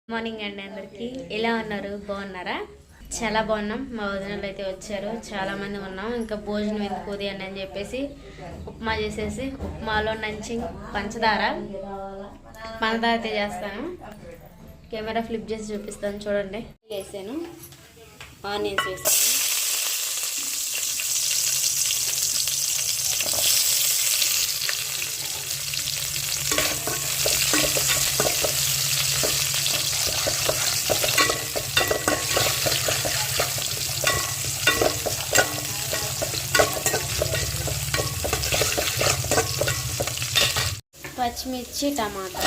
Morning అండి అందరికి ఎలా ఉన్నారు బాగున్నారా చాలా బాగున్నాం మా వదినలు అయితే వచ్చారు చాలా మంది ఉన్నాం ఇంకా భోజనం ఎందుకు ఉదయం అని చెప్పేసి ఉప్మా చేసేసి ఉప్మాలో నంచి పంచదార అయితే చేస్తాను కెమెరా ఫ్లిప్ చేసి చూపిస్తాను చూడండి వేసాను ఆనియన్స్ వేసాను పచ్చిమిర్చి టమాటా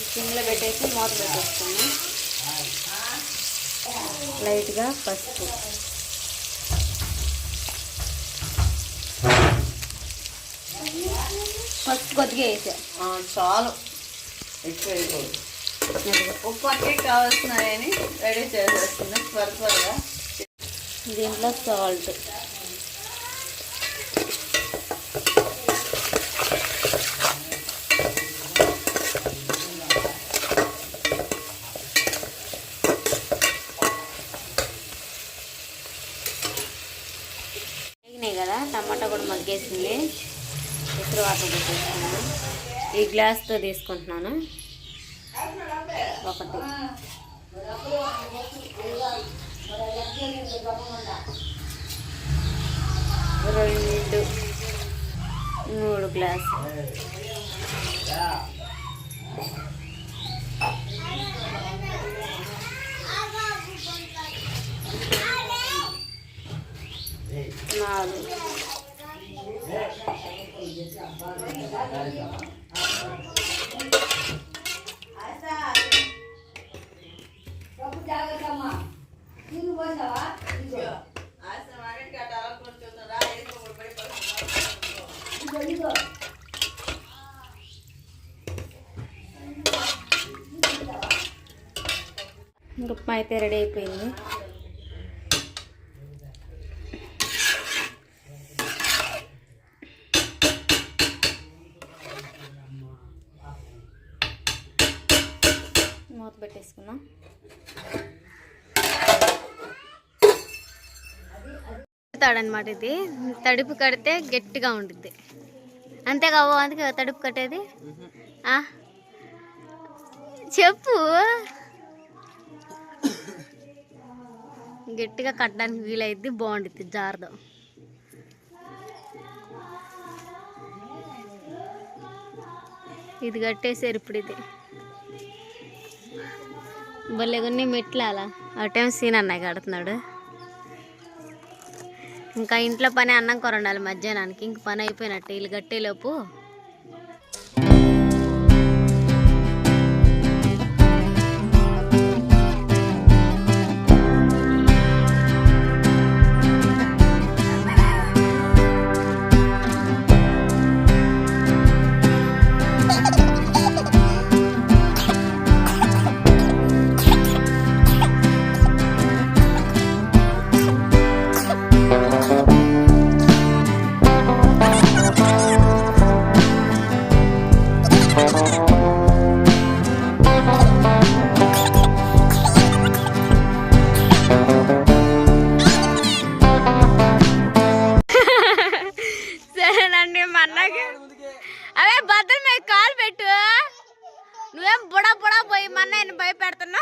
సిమ్లో పెట్టేసి మూత పెట్టేస్తాను లైట్గా పసుపు కొద్దిగా వేసా చాలు ఎక్కువ ఉప్పు అన్నీ కావాల్సినవి రెడీ చేసేస్తుంది త్వరగా దీంట్లో సాల్ట్ వేగినాయి కదా టమాటా కూడా మగ్గేసింది ఇసురు వాటర్ తీసుకుంటున్నాను ఈ గ్లాస్తో తీసుకుంటున్నాను ఒకటి 2 3 గ్లాస్ నాలుగు ఉప్మా అయితే రెడీ అయిపోయింది మూత పెట్టేసుకున్నాం తాడనమాట ఇది తడుపు కడితే గట్టిగా ఉంటుంది అంతేగా అందుకే తడుపు కట్టేది చెప్పు గట్టిగా కట్టడానికి వీలైద్ది బాగుంటుంది జారదు ఇది కట్టేసారు ఇప్పుడు ఇది భలే కొన్ని మెట్లు అలా ఆ టైం సీన్ అన్నయ్య కడుతున్నాడు ఇంకా ఇంట్లో పని అన్నం కూర ఉండాలి మధ్యాహ్నానికి ఇంక పని అయిపోయినట్టు వీళ్ళు కట్టేలోపు అవే బద్దల మీద కాలు పెట్టు నువ్వేం బుడా బుడా పోయి మన్న ఆయన భయపెడుతున్నా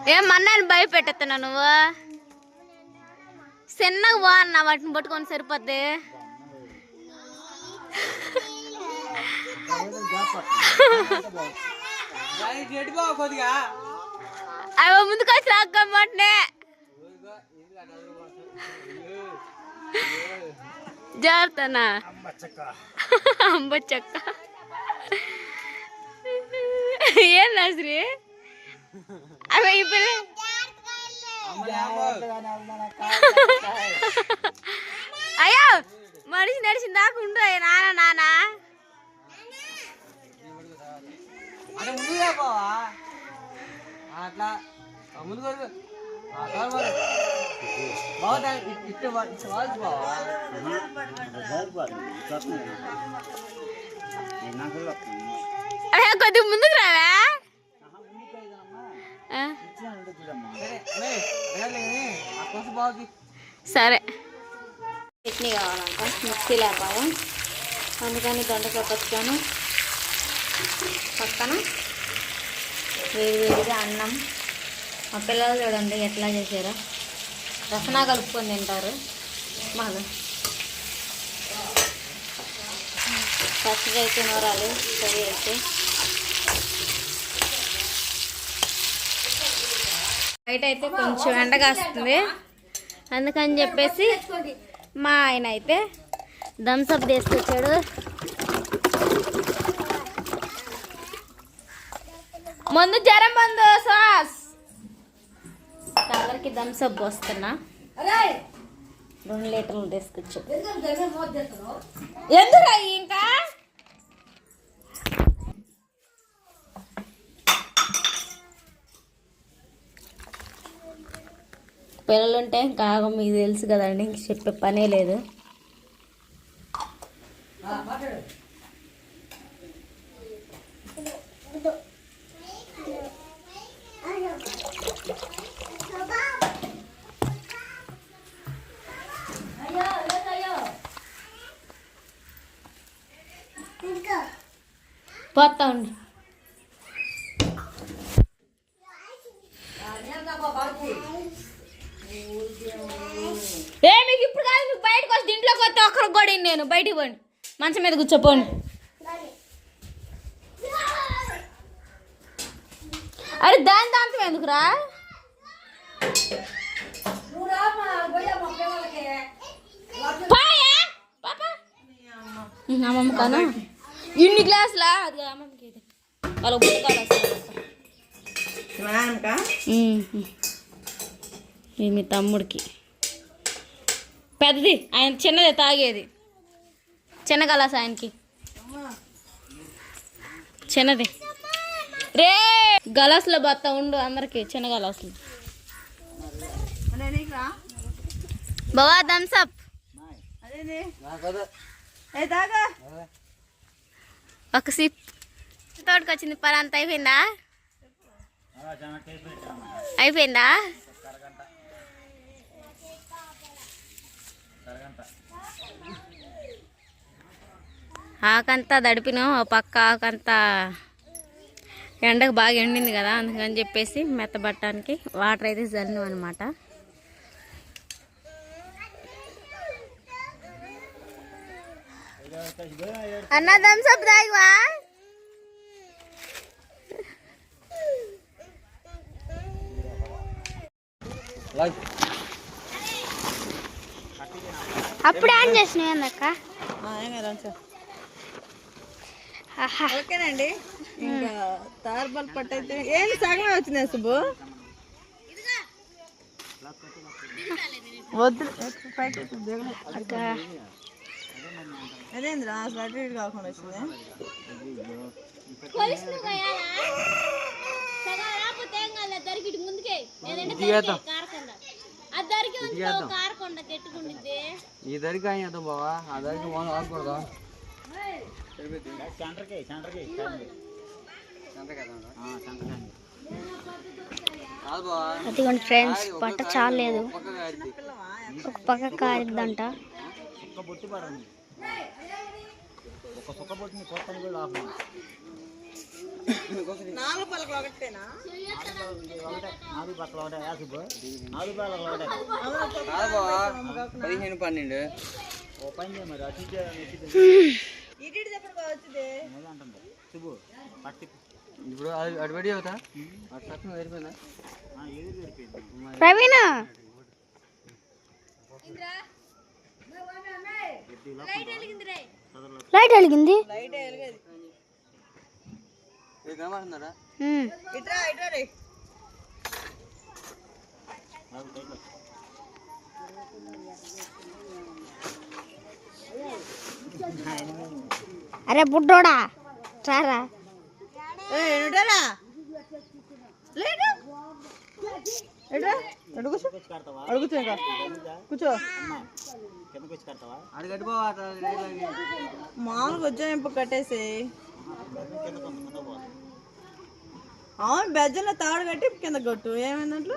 ఏం మన్న ఆయన భయపెట్టుతున్నా నువ్వు చిన్నగా బా అన్న వాటిని పట్టుకొని సరిపోద్ది అవి ముందుకొచ్చి లాక్కమ్మటే జాగ్రత్తనా అంబ చెక్క ఏం నర్సరీ అవి ఈ పిల్ల అయ్యో మనిషి నడిచింది దాకా ఉండు నాన్న నాన్న అట్లా ముందు కొద్దిగా ముందుకు రావా సరే చట్నీ కావాలంట మిక్సీ లేపాలి అందుకని దొండకాయ పచ్చాను పక్కన వేడివేడిగా అన్నం మా పిల్లలు చూడండి ఎట్లా చేశారో రసనా కలుపుకొని తింటారు మాకు పచ్చిగా అయితే నూరాలు సరి అయితే బయట అయితే కొంచెం ఎండ కాస్తుంది అందుకని చెప్పేసి మా ఆయన అయితే థమ్స్అప్ తీసుకొచ్చాడు ముందు జ్వరం బందు సాస్ అందరికి థమ్స్అప్ పోస్తున్నా 2 లీటర్లు తీసుకొచ్చాడు ఎందుకు ఇంకా పిల్లలుంటే ఇంకా మీకు తెలుసు కదండి ఇంక చెప్పే పనే లేదు పోతా ఉండి మీకు ఇప్పుడు కాదు మీకు బయటకు వచ్చి ఇంట్లోకి వస్తే ఒక్కరికి కూడా నేను బయటికి పోండి మంచం మీద కూర్చోపోండి అరే దాంతో ఎందుకురా అమ్మమ్మ కాను ఇన్ని గ్లాసులా అది అమ్మమ్మకి వాళ్ళ ఇది మీ తమ్ముడికి పెద్దది ఆయన చిన్నదే తాగేది చిన్న గలాస్ ఆయనకి చిన్నది రే గలాసులో బత్త ఉండు అందరికి చిన్న గలాసులు బావా థమ్స్అప్ ఒక సిప్ తోటకి వచ్చింది పని అంత అయిపోయిందా అయిపోయిందా ఆకంతా దడిపిన పక్క ఆకంతా ఎండకు బాగా ఎండింది కదా అందుకని చెప్పేసి మెత్తబట్టడానికి వాటర్ అయితే చల్లినాం అనమాట అన్న థమ్స్అప్ తాగివా అప్పుడు ఆన్ చేసినాక ఓకేనండి ఇంకా తార్బల్ పట్టు అయితే ఏంటి సగమే వచ్చింది సుబ్బు వద్దు అదేంద్రా అసలు అటు ఇటు కాకుండా వచ్చింది ఈ దరికి ఆయన బావా ఆ దరికి ఆకూడదా అదిగోండి ఫ్రెండ్స్ పట్ట చాలేదు ఒక పక్క కారిద్దంట నాలుగు పలకలు ఒకటేనా 15-12 ఇప్పుడు అటు పెట్టి అవుతా అటు సరిపోయిందా ప్రవీణ లైట్ వెలిగింది కనబడుతున్నారా ఇట్రా ఇట్రా రే అరే బుడ్డోడా చారా ఏమిటారా లేదు కూర్చో అడుగుతా ఇంకా కూర్చో మామూలుగా వచ్చా ఇప్పుడు కట్టేసి అవును బెజ్జంలో తాడు కట్టి కింద కొట్టు ఏమైందంట్లో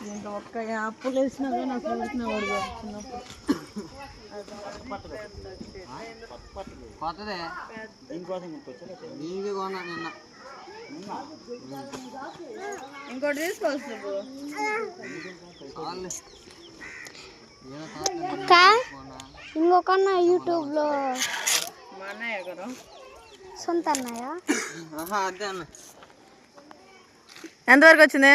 ఇంకా ఒక్క యాప్లు వేసినా కానీ అసలు వేసిన వాడు చిన్నప్పుడు కొత్తదే నీది కొన్నా నిన్న ఇంకోటి తీసుకోవచ్చు అక్క ఇంకొక యూట్యూబ్ లో మా అన్నయ్య కదా సొంత అన్నయ్య అదే అన్న ఎంతవరకు వచ్చింది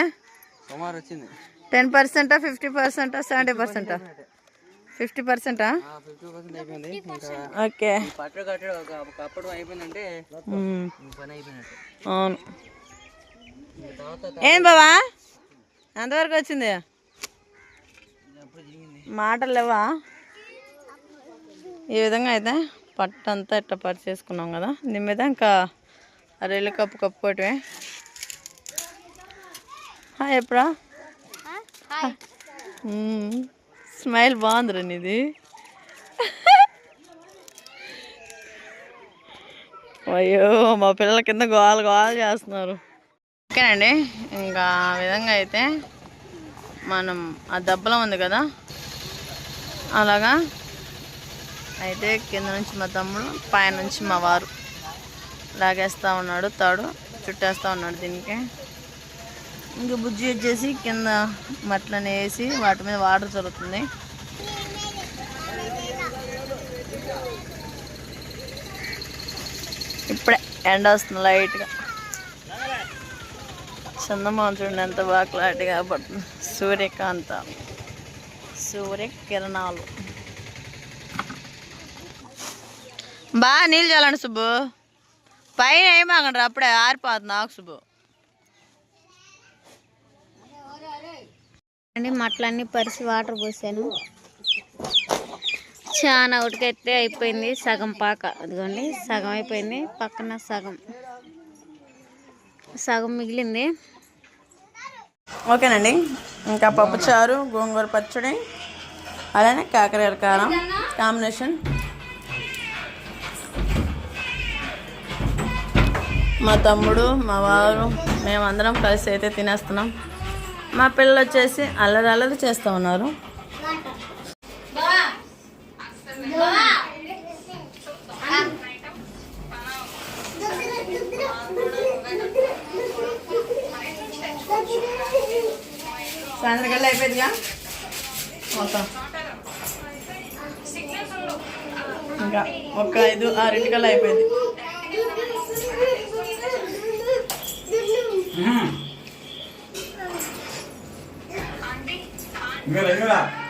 సుమారు వచ్చింది 10%, 50%, 70%, 50%? 50% అయిపోయింది. ఓకే పట్టు కట్టడం ఒకప్పుడు అయిపోయిందంటే పని అయిపోయినట్టు. అవును. ఏం బావా ఎంతవరకు వచ్చింది? మాటలు లేవా? ఈ విధంగా అయితే పట్టు అంతా ఇట్లా పరిచేసుకున్నాం కదా, దీని మీద ఇంకా రైలు కప్పుకోవటమే. హాయ్ ఎప్పుడా స్మైల్ బాగుందిరా నీది. అయ్యో మా పిల్లల కింద గోల చేస్తున్నారు. ఓకేనండి, ఇంకా ఆ విధంగా అయితే మనం ఆ దెబ్బలం ఉంది కదా అలాగా అయితే కింద నుంచి మా తమ్ముడు పైన నుంచి మా వారు లాగేస్తూ ఉన్నాడు, తాడు చుట్టేస్తూ ఉన్నాడు దీనికి. ఇంకా బుజ్జి వచ్చేసి కింద మట్లని వేసి వాటి మీద వాటర్ జరుగుతుంది. ఇప్పుడే ఎండ వస్తుంది లైట్గా. చందమామ చూడండి ఎంత బాగా క్లారిటీగా పడుతుంది. సూర్యకిరణాలు బాగా నీళ్ళు చాలండి సుబ్బు. పైన ఏమాగండి అప్పుడే ఆరిపోతుంది ఆకు సుబ్బు. అండి మట్లన్నీ పరిచి వాటర్ పోసాను. చాలా ఉడికైతే అయిపోయింది. సగం పాక అదిగోండి, సగం అయిపోయింది. పక్కన సగం మిగిలింది. ఓకేనండి, ఇంకా పప్పుచారు, గోంగూర పచ్చడి, అలానే కాకరకాయ కారం కాంబినేషన్. మా తమ్ముడు, మా వారు, మేమందరం కలిసి అయితే తినేస్తున్నాం. మా పిల్లలు వచ్చేసి అల్లరి చేస్తూ ఉన్నారు. సాయంత్రం అయిపోయిందిగా మొత్తం. ఇంకా ఒక 5-6 కల్లా అయిపోయింది. Enggak.